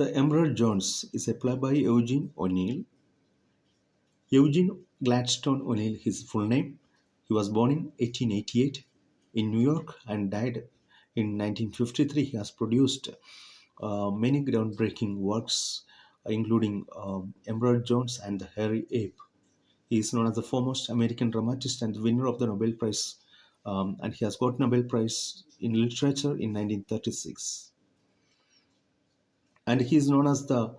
The Emperor Jones is a play by Eugene O'Neill. Eugene Gladstone O'Neill, his full name. He was born in 1888 in New York and died in 1953. He has produced many groundbreaking works, including Emperor Jones and the Hairy Ape. He is known as the foremost American dramatist and the winner of the Nobel Prize, and he has got Nobel Prize in Literature in 1936. And he is known as the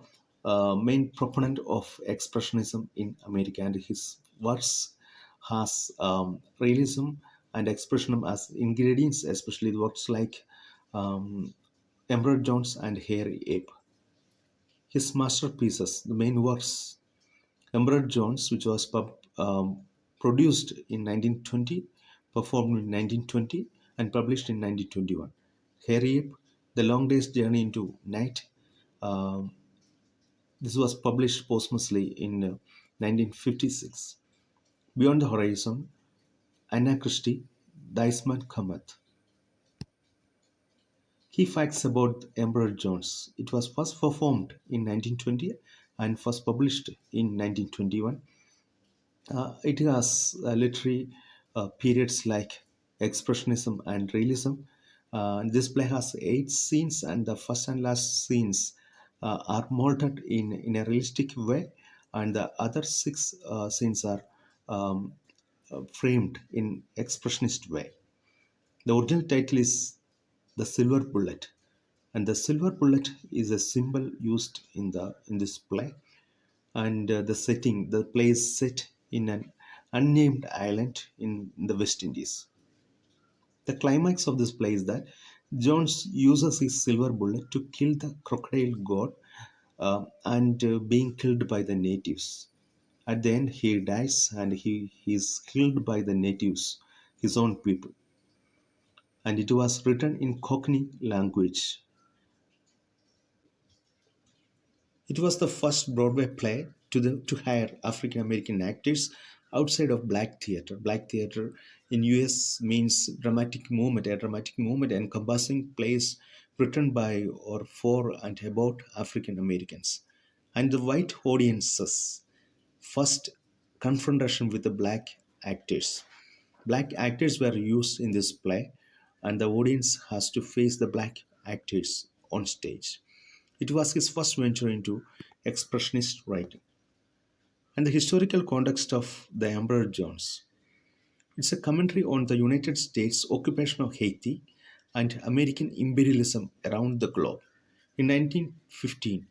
main proponent of Expressionism in America, and his works has realism and expressionism as ingredients, especially works like um, Emperor Jones and Hairy Ape. His masterpieces, the main works, Emperor Jones, which was produced in 1920, performed in 1920, and published in 1921. Hairy Ape, The Long Day's Journey into Night. um, this was published posthumously in 1956. Beyond the Horizon, Anna Christie, The Iceman Cometh. Key facts about Emperor Jones. It was first performed in 1920 and first published in 1921. It has literary periods like Expressionism and Realism. This play has 8 scenes, and the first and last scenes are molded in a realistic way, and the other 6 scenes are um, framed in expressionist way. The original title is The Silver Bullet, and the silver bullet is a symbol used in this play. And the play is set in an unnamed island in the West Indies. The climax of this play is that Jones uses his silver bullet to kill the crocodile god, and being killed by the natives. At the end, he dies and he is killed by the natives, his own people. And it was written in Cockney language. It was the first Broadway play to hire African American actors outside of black theater. Black theater in US means a dramatic movement encompassing plays written by or for and about African Americans. And the white audiences first confrontation with the black actors. Black actors were used in this play, and the audience has to face the black actors on stage. It was his first venture into expressionist writing. And the historical context of The Emperor Jones. It's a commentary on the United States occupation of Haiti and American imperialism around the globe. In 1915,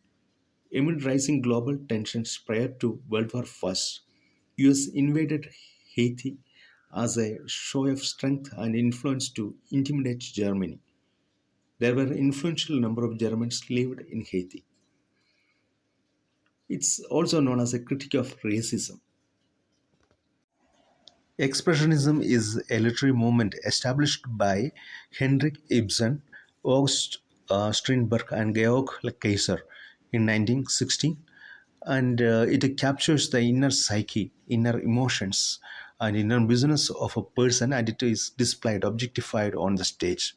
amid rising global tensions prior to World War I, US invaded Haiti as a show of strength and influence to intimidate Germany. There were an influential number of Germans lived in Haiti. It's also known as a critique of racism. Expressionism is a literary movement established by Henrik Ibsen, August Strindberg, and Georg Kaiser in 1916, and it captures the inner psyche, inner emotions, and inner business of a person, and it is displayed, objectified on the stage.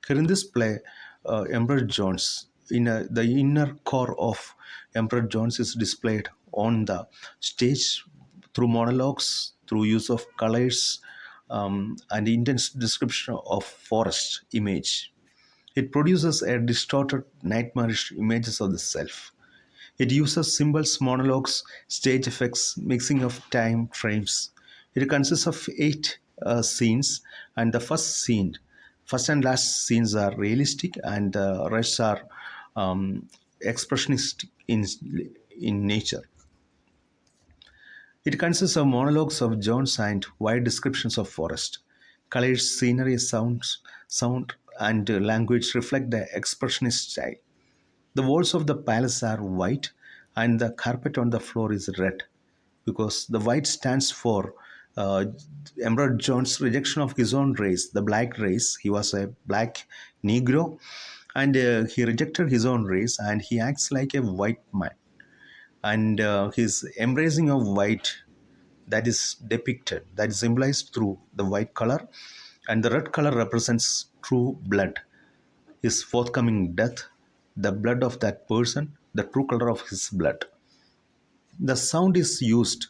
Here in this play, Emperor Jones, the inner core of Emperor Jones is displayed on the stage through monologues, through use of colors, and intense description of forest image. It produces a distorted, nightmarish images of the self. It uses symbols, monologues, stage effects, mixing of time frames. It consists of 8 scenes, and the first and last scenes are realistic, and the rest are expressionist in nature. It consists of monologues of Jones and wide descriptions of forest. Colors, scenery, sound, and language reflect the expressionist style. The walls of the palace are white, and the carpet on the floor is red, because the white stands for uh, Emperor John's rejection of his own race, the black race. He was a black Negro, and he rejected his own race, and he acts like a white man. And his embracing of white, that is depicted, that is symbolized through the white color, and the red color represents true blood, his forthcoming death, the blood of that person, the true color of his blood. The sound is used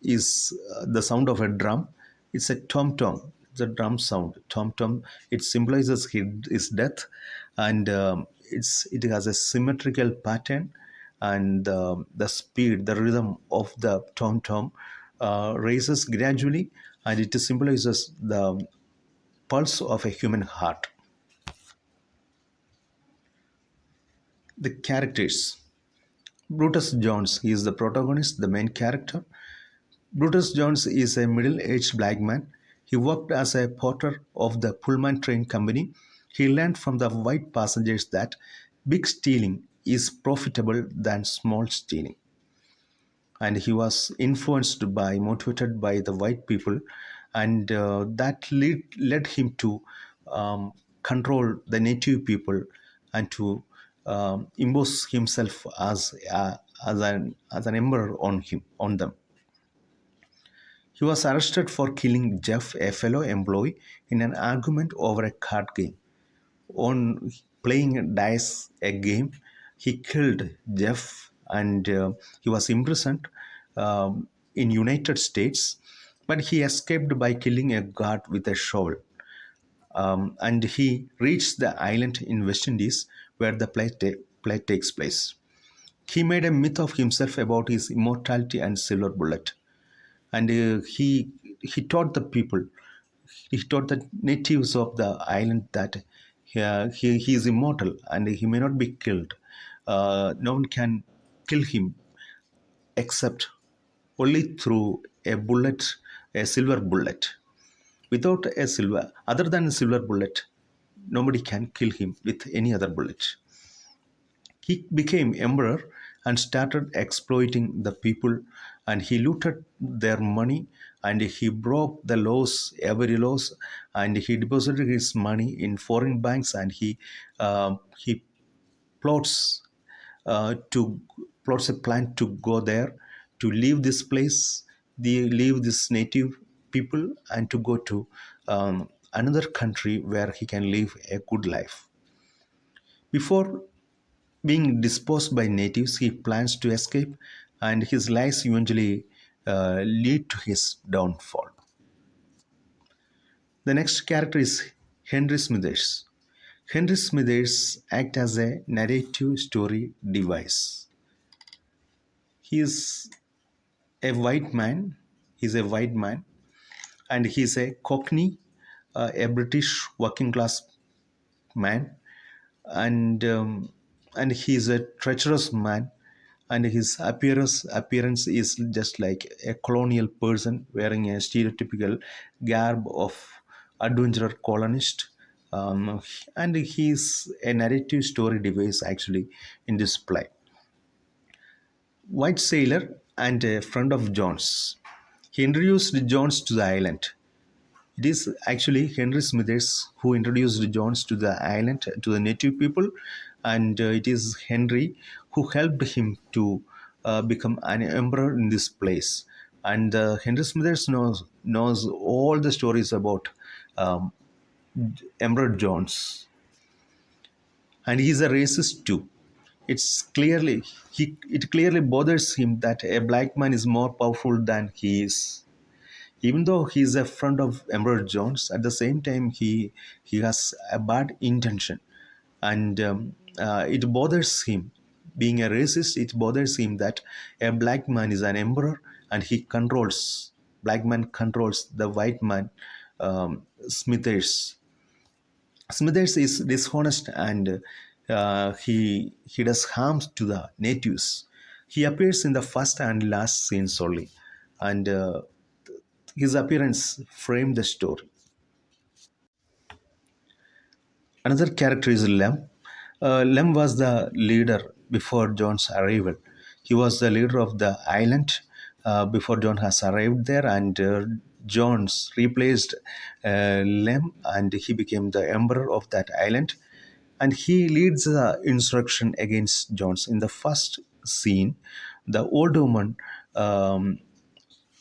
is the sound of a drum. It's a tom tom. It's a drum sound. Tom tom. It symbolizes his death, and it has a symmetrical pattern, and the speed, the rhythm of the tom tom raises gradually, and it symbolizes the pulse of a human heart. The characters. Brutus Jones, he is the protagonist, the main character. Brutus Jones is a middle-aged black man. He worked as a porter of the Pullman train company. He learned from the white passengers that big stealing is profitable than small stealing. And he was influenced by, motivated by the white people, and that led him to control the native people and to impose himself as an emperor on them. He was arrested for killing Jeff, a fellow employee, in an argument over a card game. On playing dice a game, he killed Jeff, and he was imprisoned in United States, but he escaped by killing a guard with a shovel. And he reached the island in West Indies where the play takes place. He made a myth of himself about his immortality and silver bullet, and he taught the people, he taught the natives of the island that he is immortal and he may not be killed. No one can kill him except only through a bullet, a silver bullet. Without a silver, other than a silver bullet, nobody can kill him with any other bullet. He became emperor and started exploiting the people, and he looted their money, and he broke the laws, every laws, and he deposited his money in foreign banks, and he plots to plots a plan to go there, to leave this place, leave this native people, and to go to another country where he can live a good life. Before being disposed by natives, he plans to escape, and his lies eventually lead to his downfall. The next character is Henry Smithers. Henry Smithers acts as a narrative story device. He is a white man. He's a white man, and he's a Cockney, a British working class man, and he's a treacherous man, and his appearance is just like a colonial person wearing a stereotypical garb of adventurer colonist, and he's a narrative story device actually in this play. White sailor and a friend of Jones. He introduced Jones to the island. It is actually Henry Smithers who introduced Jones to the island, to the native people, and it is Henry who helped him to become an emperor in this place. And Henry Smithers knows all the stories about um, Emperor Jones, and he's a racist too. It clearly bothers him that a black man is more powerful than he is. Even though he is a friend of Emperor Jones, at the same time he has a bad intention, and it bothers him. Being a racist, it bothers him that a black man is an emperor and black man controls the white man, Smithers. Smithers is dishonest, and he does harm to the natives. He appears in the first and last scenes only, and his appearance framed the story. Another character is Lem. Lem was the leader before John's arrival. He was the leader of the island before John has arrived there, and Jones replaced Lem, and he became the emperor of that island. And he leads the insurrection against Jones. In the first scene, the um,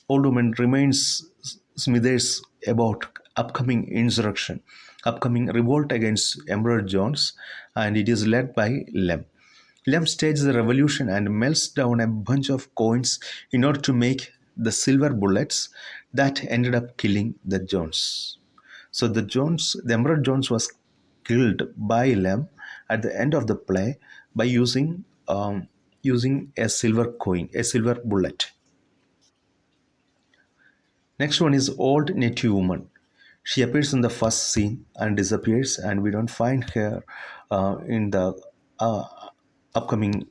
old woman reminds Smithers about upcoming insurrection, upcoming revolt against Emperor Jones, and it is led by Lem. Lem stages the revolution and melts down a bunch of coins in order to make the silver bullets that ended up killing the Jones. So the Emperor Jones was killed by Lem at the end of the play by using a silver coin, a silver bullet. Next one is Old Native Woman. She appears in the first scene and disappears, and we don't find her in the uh, upcoming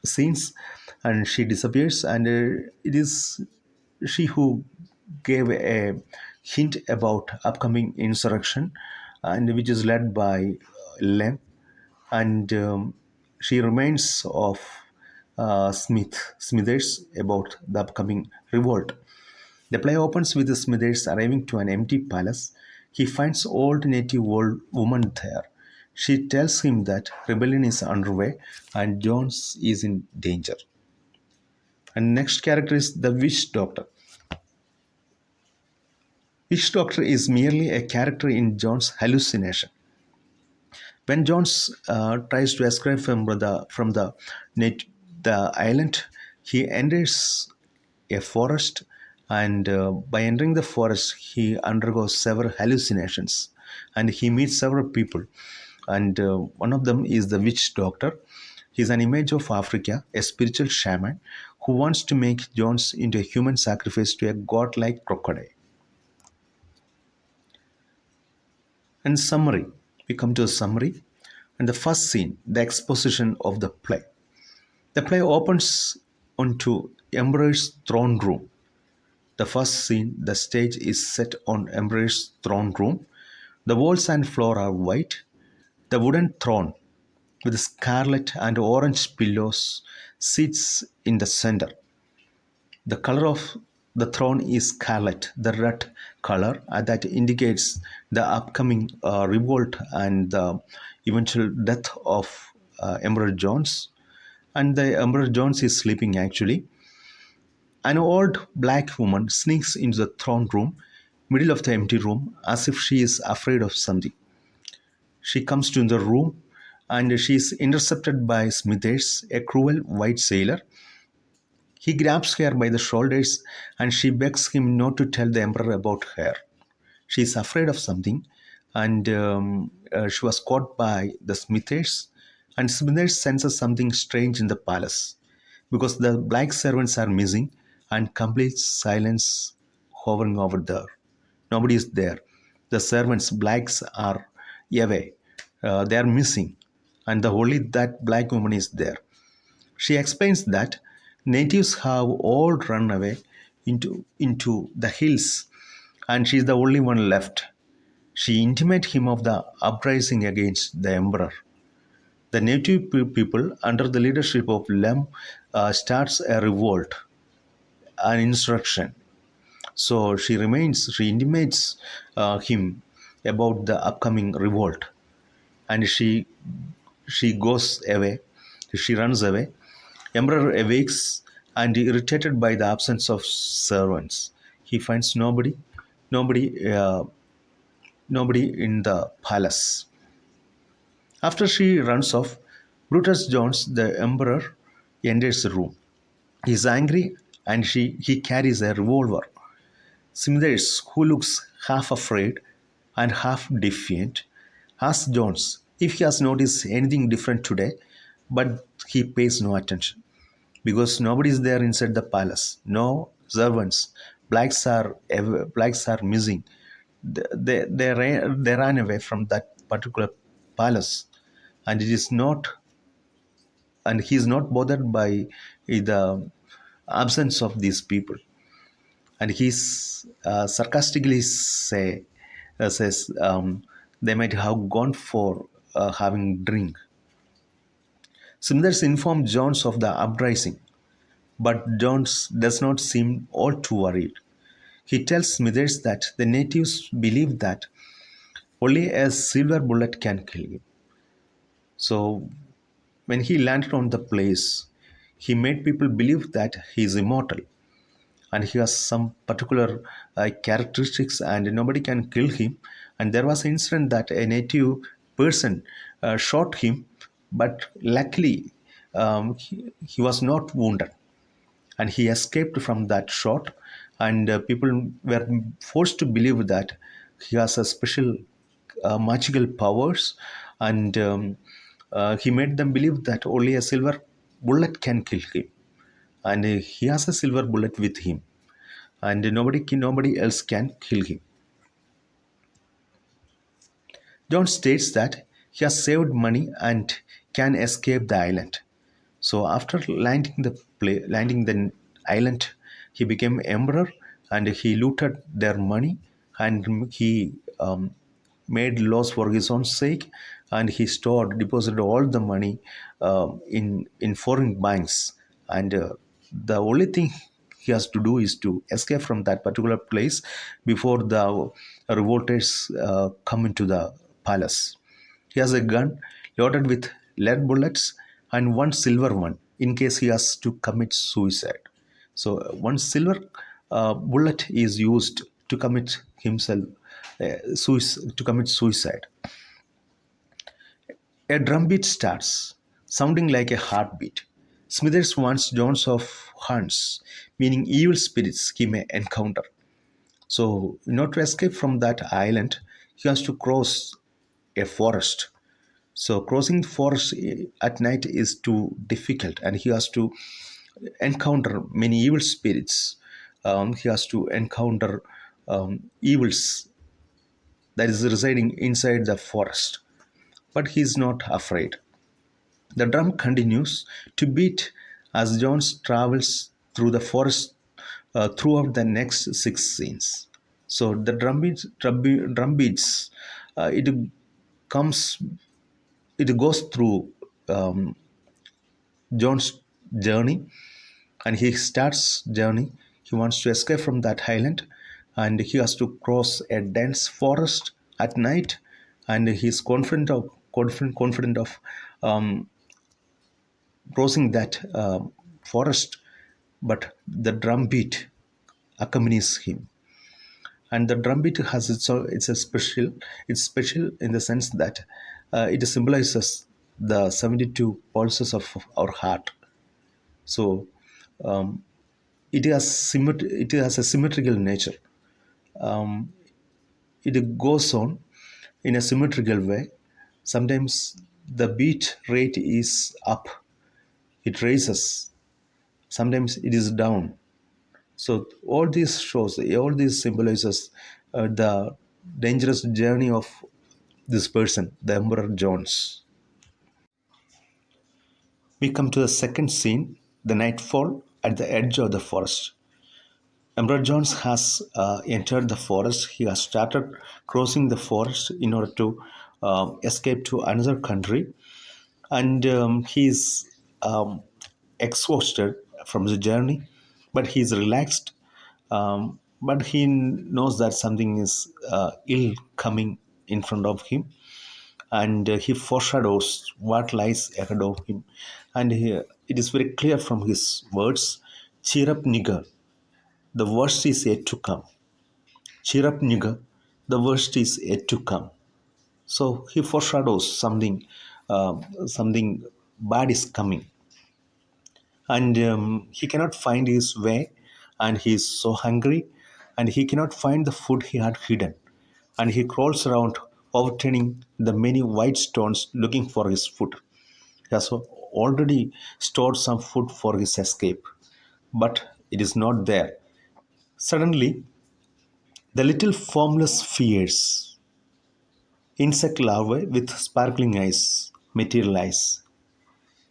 scenes, and she disappears. And it is she who gave a hint about upcoming insurrection, and which is led by Lem, and she reminds of Smithers about the upcoming revolt. The play opens with Smithers arriving to an empty palace. He finds old native old woman there. She tells him that rebellion is underway and Jones is in danger. And next character is the witch doctor. Witch doctor is merely a character in Jones' hallucination. When Jones tries to escape from the island, he enters a forest, and by entering the forest, he undergoes several hallucinations, and he meets several people, and one of them is the witch doctor. He's an image of Africa, a spiritual shaman who wants to make Jones into a human sacrifice to a godlike crocodile. And summary, we come to a summary, and the first scene, the exposition of the play. The play opens onto Emperor's throne room. The first scene, the stage is set on Emperor's throne room. The walls and floor are white. The wooden throne with scarlet and orange pillows sits in the center. The color of the throne is scarlet, the red color that indicates the upcoming revolt and the eventual death of Emperor Jones. And the Emperor Jones is sleeping actually. An old black woman sneaks into the throne room, middle of the empty room, as if she is afraid of something. She comes to the room and she is intercepted by Smithers, a cruel white sailor. He grabs her by the shoulders and she begs him not to tell the emperor about her. She is afraid of something, and she was caught by the Smithers, and Smithers senses something strange in the palace because the black servants are missing and complete silence hovering over there. Nobody is there. The servants, blacks, are away. They are missing, and the only that black woman is there. She explains that natives have all run away into the hills, and she is the only one left. She intimates him of the uprising against the emperor. The native people, under the leadership of Lem, starts a revolt, an insurrection. So she intimates him about the upcoming revolt, and she goes away, she runs away. Emperor awakes and irritated by the absence of servants. He finds nobody, nobody in the palace. After she runs off, Brutus Jones, the emperor, enters the room. He is angry and he carries a revolver. Smithers, who looks half afraid and half defiant, asks Jones if he has noticed anything different today, but he pays no attention because nobody is there inside the palace. No servants. Blacks are missing. They ran away from that particular palace, and it is not, and he is not bothered by the absence of these people. And he's sarcastically says they might have gone for having drink. Smithers informed Jones of the uprising, but Jones does not seem all too worried. He tells Smithers that the natives believe that only a silver bullet can kill him. So when he landed on the place, he made people believe that he is immortal and he has some particular characteristics and nobody can kill him, And there was an incident that a native person shot him, but luckily he was not wounded, and he escaped from that shot. And people were forced to believe that he has a special magical powers, and he made them believe that only a silver bullet can kill him, and he has a silver bullet with him, and nobody else can kill him. John states that he has saved money and can escape the island. So after landing the island, he became emperor, and he looted their money, and he made laws for his own sake, and he deposited all the money in foreign banks, and the only thing he has to do is to escape from that particular place before the revolters come into the palace. He has a gun loaded with lead bullets and one silver one in case he has to commit suicide. So one silver bullet is used to commit himself to commit suicide. A drumbeat starts, sounding like a heartbeat. Smithers warns Jones of hunts, meaning evil spirits he may encounter. So, in order to escape from that island, he has to cross a forest. So, crossing forest at night is too difficult, and he has to encounter many evil spirits. He has to encounter evils that is residing inside the forest, but he is not afraid. The drum continues to beat as Jones travels through the forest throughout the next six scenes. So the drum beats, it comes, it goes through um, John's journey, and he starts journey. He wants to escape from that island, and he has to cross a dense forest at night, and he's confident of um, crossing that forest, but the drum beat accompanies him. And the drum beat has it's special in the sense that it symbolizes the 72 pulses of our heart. So um, it has a symmetrical nature. um, it goes on in a symmetrical way. Sometimes the beat rate is up, it raises, sometimes it is down. So all these symbolizes the dangerous journey of this person, the Emperor Jones. We come to the second scene, the nightfall at the edge of the forest. Emperor Jones has entered the forest. He has started crossing the forest in order to escape to another country, and he's um, exhausted from the journey, but he's relaxed. But he knows that something is ill coming in front of him, and he foreshadows what lies ahead of him. And it is very clear from his words: "Cheer up, nigger, the worst is yet to come. Cheer up, nigger, the worst is yet to come." So he foreshadows something bad is coming, and he cannot find his way, and he is so hungry, and he cannot find the food he had hidden, and he crawls around, overturning the many white stones looking for his food. He has already stored some food for his escape, but it is not there. Suddenly, the little formless spheres, insect larvae with sparkling eyes, materialize.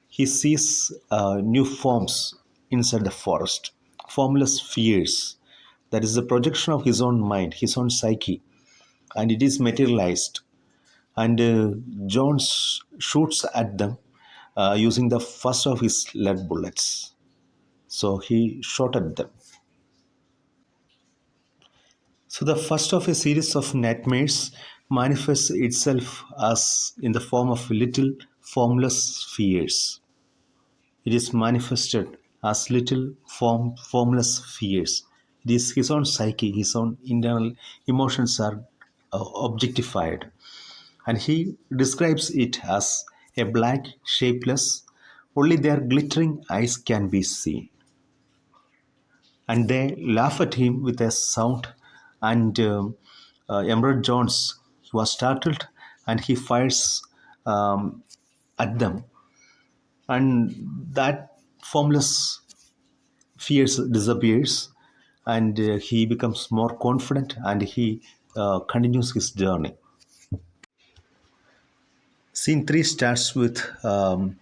He sees new forms inside the forest, formless spheres. That is the projection of his own mind, his own psyche, and it is materialized. And Jones shoots at them using the first of his lead bullets. So he shot at them. So the first of a series of nightmares manifests itself as in the form of little formless spheres. It is manifested as little formless spheres. It is his own psyche, his own internal emotions are objectified, and he describes it as a black, shapeless, only their glittering eyes can be seen. And they laugh at him with a sound. And Emerald Jones, he was startled, and he fires at them, and that formless fears disappears, and he becomes more confident, and he continues his journey. Scene 3 starts with 9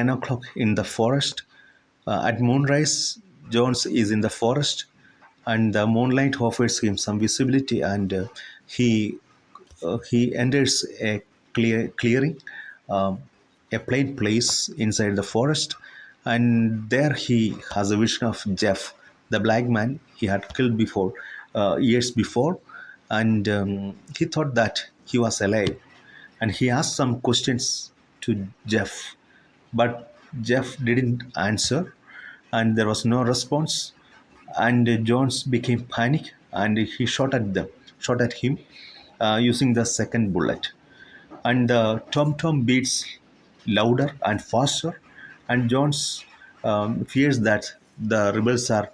o'clock in the forest. At moonrise, Jones is in the forest, and the moonlight offers him some visibility, and he enters a clearing, um, a plain place inside the forest, and there he has a vision of Jeff, the black man he had killed before, years before, and he thought that he was alive, and he asked some questions to Jeff, but Jeff didn't answer, and there was no response. And Jones became panic, and he shot at him using the second bullet. And the tom beats louder and faster, and Jones fears that the rebels are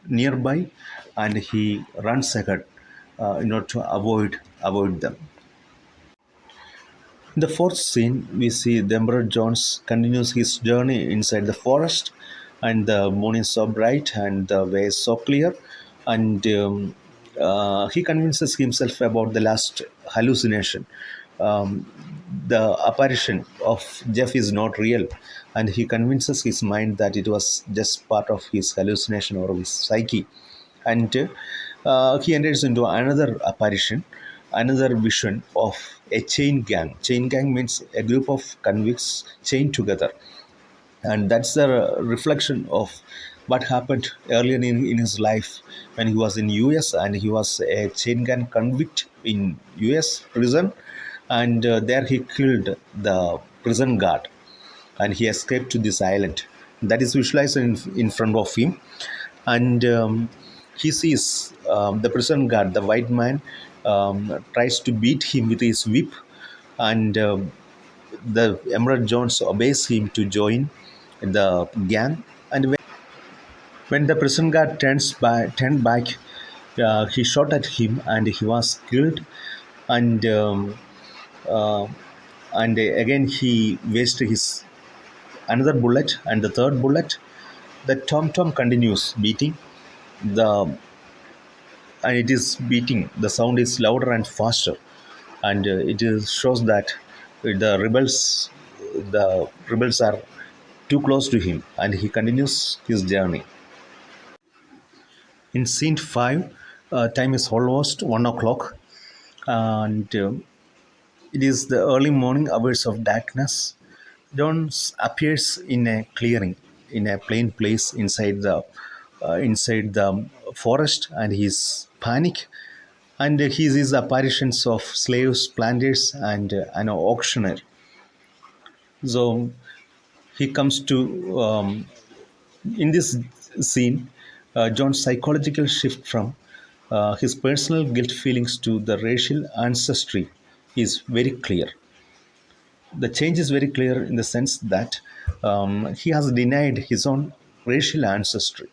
nearby, and he runs ahead in order to avoid them. In the fourth scene, we see the Emperor Jones continues his journey inside the forest, and the moon is so bright and the way is so clear, and he convinces himself about the last hallucination. Um, the apparition of Jeff is not real, and he convinces his mind that it was just part of his hallucination or his psyche. And he enters into another apparition, another vision of a chain gang. Chain gang means a group of convicts chained together, and that's the reflection of what happened earlier in his life when he was in US, and he was a chain gang convict in US prison, and there he killed the prison guard, and he escaped to this island that is visualized in front of him. And he sees the prison guard, the white man, tries to beat him with his whip, and the Emerald Jones obeys him to join the gang. And when the prison guard turned back, he shot at him, and he was killed. And uh, again he wasted his another bullet, and the third bullet. The tom continues beating, the and it is beating. The sound is louder and faster, and shows that the rebels are too close to him, and he continues his journey. In scene 5, time is almost 1 o'clock, and it is the early morning hours of darkness. Jones appears in a clearing, in a plain place inside the forest, and he's panic, and he sees apparitions of slaves, planters, and an auctioneer. So he comes to in this scene, John's psychological shift from his personal guilt feelings to the racial ancestry is very clear. The change is very clear in the sense that he has denied his own racial ancestry.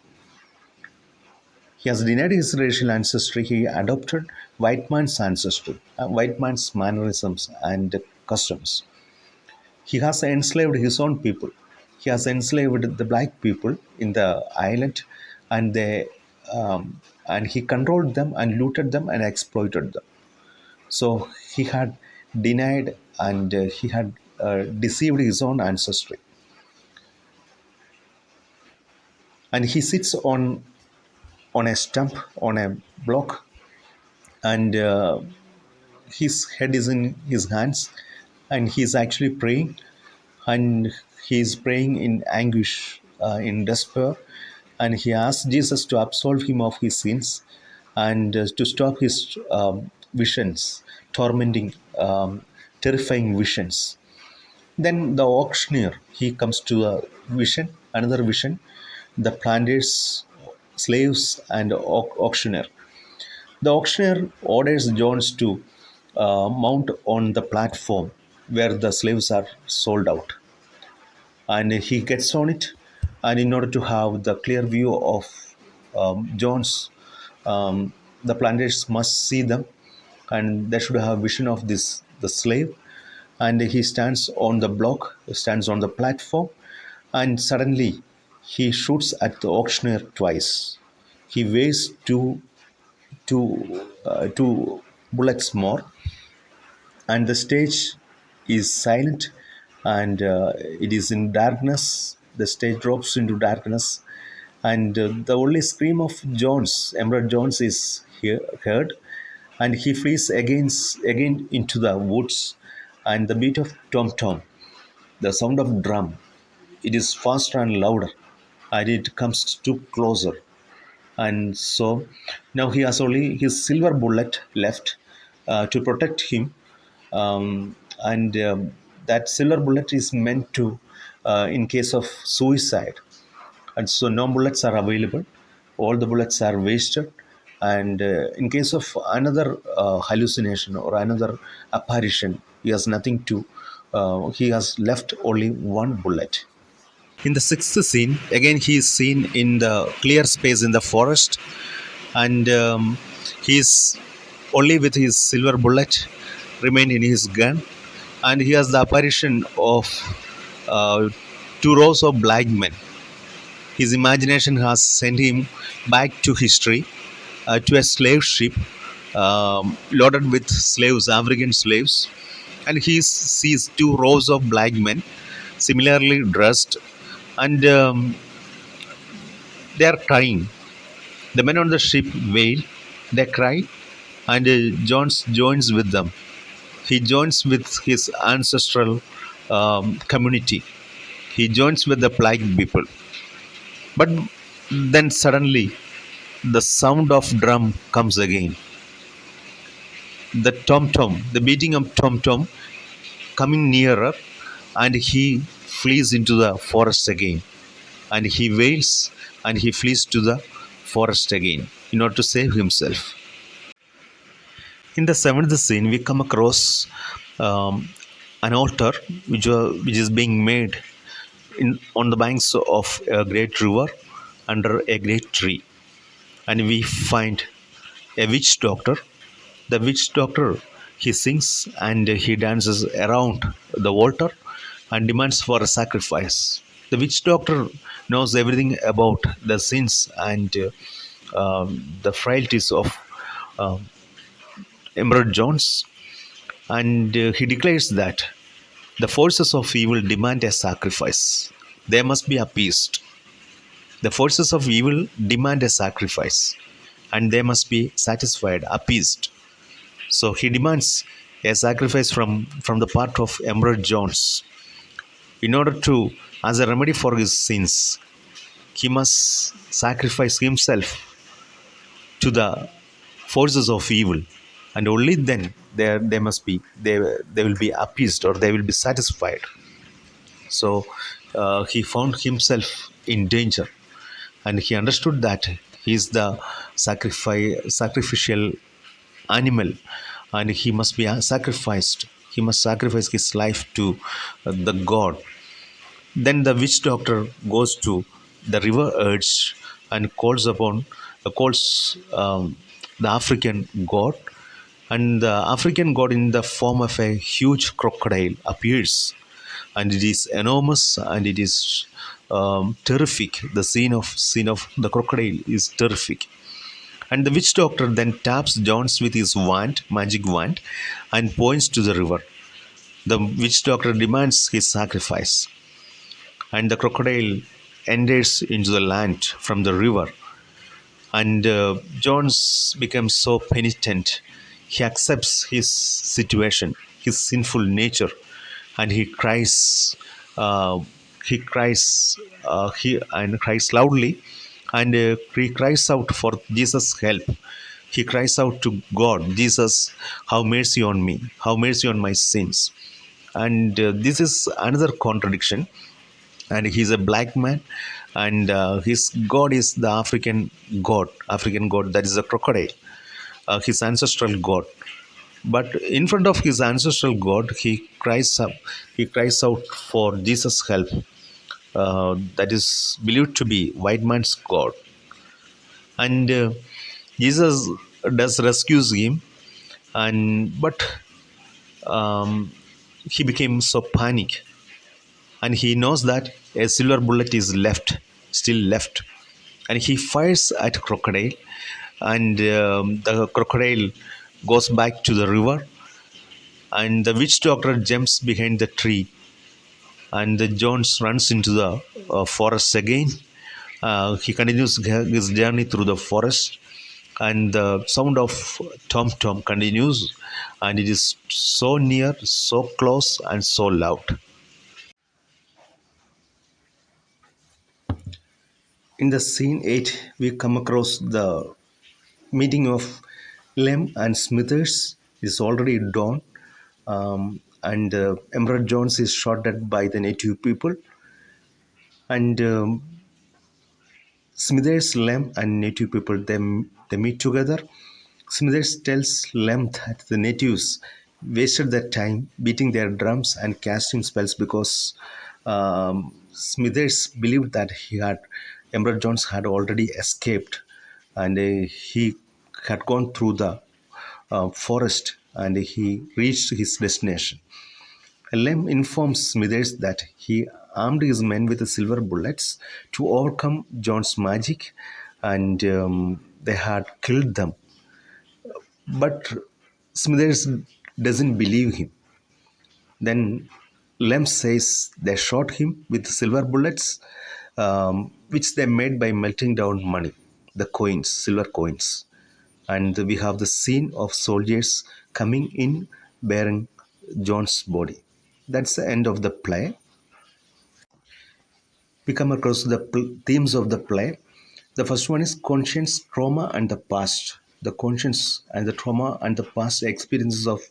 He has denied his racial ancestry. He adopted white man's ancestry, white man's mannerisms and customs. He has enslaved his own people. He has enslaved the black people in the island, and he controlled them and looted them and exploited them. So he had denied, and he had deceived his own ancestry. And he sits on a stump, on a block, and his head is in his hands, and he's actually praying, and he's praying in anguish, in despair, and he asks Jesus to absolve him of his sins, and to stop his visions, tormenting, terrifying visions. Then the auctioneer, he comes to a vision, another vision, the planters, slaves, and auctioneer. The auctioneer orders Jones to mount on the platform where the slaves are sold out, and he gets on it. And in order to have the clear view of Jones, um, the planters must see them, and they should have vision of this the slave. And he stands on the block, stands on the platform, and suddenly he shoots at the auctioneer twice. He wastes two bullets more, and the stage is silent, and it is in darkness. The stage drops into darkness, and the only scream of Jones, Emperor Jones, is heard, and he flees again into the woods, and the beat of tom tom, the sound of drum, it is faster and louder, and it comes too closer. And so now he has only his silver bullet left to protect him, and that silver bullet is meant to in case of suicide. And so no bullets are available, all the bullets are wasted, and in case of another hallucination or another apparition, he has nothing to he has left only one bullet. In the sixth scene, again he is seen in the clear space in the forest, and he is only with his silver bullet remained in his gun, and he has the apparition of uh, two rows of black men. His imagination has sent him back to history, to a slave ship loaded with slaves, African slaves, and he sees two rows of black men, similarly dressed, and they are crying. The men on the ship wail, they cry, and Jones joins with them. He joins with his ancestral community. He joins with the black people. But then suddenly the sound of drum comes again. The tom tom, the beating of tom tom coming nearer, and he flees into the forest again. And he wails and he flees to the forest again in order to save himself. In the seventh scene, we come across an altar which is being made on the banks of a great river under a great tree. And we find a witch doctor. The witch doctor, he sings and he dances around the altar and demands for a sacrifice. The witch doctor knows everything about the sins and the frailties of um, Emerald Jones, and he declares that the forces of evil demand a sacrifice. They must be appeased. The forces of evil demand a sacrifice, and they must be satisfied, appeased. So he demands a sacrifice from the part of Emerald Jones. In order to, as a remedy for his sins, he must sacrifice himself to the forces of evil, and only then they must be they will be appeased or they will be satisfied. So he found himself in danger, and he understood that he is the sacrificial animal, and he must be sacrificed. He must sacrifice his life to the god. Then the witch doctor goes to the river edge and calls the African god, and the African god in the form of a huge crocodile appears, and it is enormous and it is terrific. The scene of the crocodile is terrific, and the witch doctor then taps Jones with his magic wand, and points to the river. The witch doctor demands his sacrifice, and the crocodile enters into the land from the river. And Jones becomes so penitent. He accepts his situation, his sinful nature, and he cries. He cries. He cries loudly, and he cries out for Jesus' help. He cries out to God, Jesus, have mercy on me, have mercy on my sins. And this is another contradiction, and he's a black man, and his god is the African god, that is a crocodile. his ancestral god. But in front of his ancestral god, he cries out for Jesus' help. That is believed to be white man's god, and Jesus does rescues him, and but um, he became so panic, and he knows that a silver bullet is still left, and he fires at crocodile, and the crocodile goes back to the river, and the witch doctor jumps behind the tree, and the Jones runs into the forest again. He continues his journey through the forest, and the sound of tom tom continues, and it is so near, so close, and so loud. In the scene 8, we come across the meeting of Lem and Smithers. It's already dawn, and Emerald Jones is shot at by the native people, and Smithers, Lem, and native people they meet together. Smithers tells Lem that the natives wasted their time beating their drums and casting spells because Smithers believed that Emerald Jones had already escaped, and he had gone through the forest, and he reached his destination. Lem informs Smithers that he armed his men with silver bullets to overcome John's magic, and they had killed them. But Smithers doesn't believe him. Then Lem says they shot him with silver bullets, which they made by melting down money, the coins, silver coins. And we have the scene of soldiers coming in bearing John's body. That's the end of the play. We come across the themes of the play. The first one is conscience, trauma, and the past. The conscience and the trauma and the past experiences of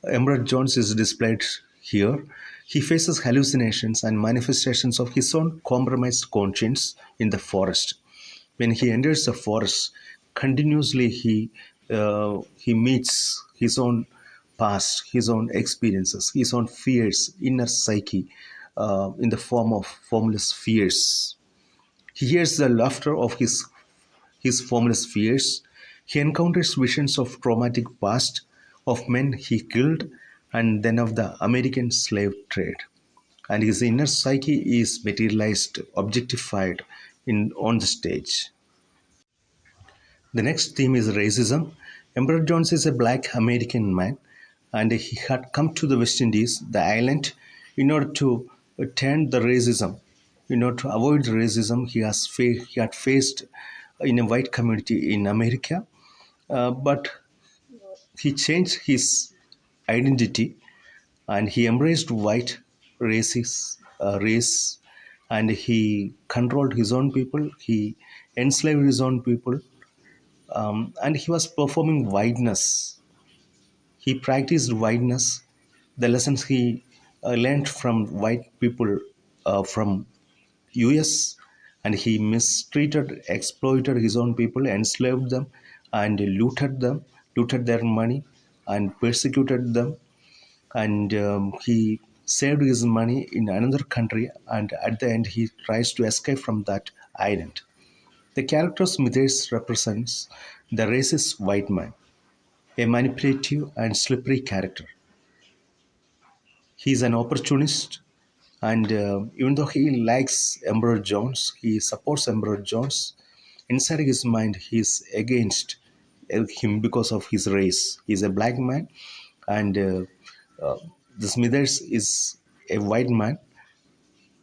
Emerald Jones is displayed here. He faces hallucinations and manifestations of his own compromised conscience in the forest. When he enters the forest, continuously he meets his own past, his own experiences, his own fears, inner psyche, in the form of formless fears. He hears the laughter of his formless fears. He encounters visions of traumatic past, of men he killed, and then of the American slave trade. And his inner psyche is materialized, objectified on the stage. The next theme is racism. Emperor Jones is a black American man, and he had come to the West Indies, the island, in order to turn the racism. In order to avoid racism, he had faced in a white community in America, but he changed his identity, and he embraced white race, and he controlled his own people. He enslaved his own people, and he was performing wideness. He practiced wideness, the lessons he learned from white people from US, and he mistreated, exploited his own people, enslaved them, and looted their money, and persecuted them, and he saved his money in another country, and at the end he tries to escape from that island. The character Smithers represents the racist white man, a manipulative and slippery character. He's an opportunist, and even though he likes Emperor Jones, he supports Emperor Jones. Inside his mind, he's against him because of his race. He's a black man, and uh, the Smithers is a white man,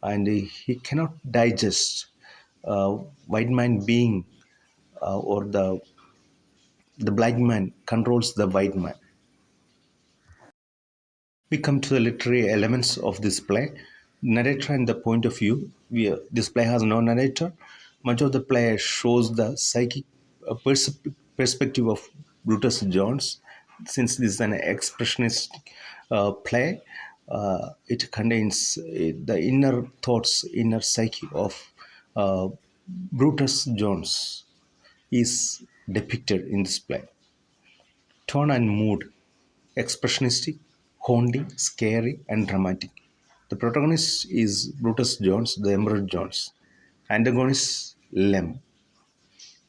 and he cannot digest white man being, or the black man controls the white man. We come to the literary elements of this play. Narrator and the point of view. This play has no narrator. Much of the play shows the psychic perspective of Brutus Jones. Since this is an expressionist play, it contains the inner thoughts, inner psyche of uh, Brutus Jones is depicted in this play. Tone and mood: expressionistic, haunting, scary, and dramatic. The protagonist is Brutus Jones, the Emperor Jones. Antagonist Lem.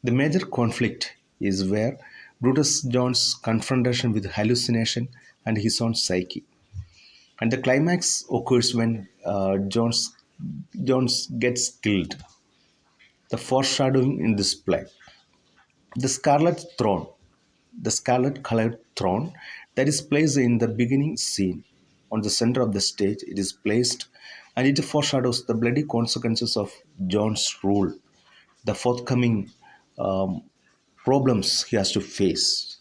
The major conflict is where Brutus Jones' confrontation with hallucination and his own psyche. And the climax occurs when Jones gets killed. The foreshadowing in this play. The Scarlet Throne, the scarlet colored throne that is placed in the beginning scene on the center of the stage. It is placed and it foreshadows the bloody consequences of John's rule, the forthcoming um, problems he has to face.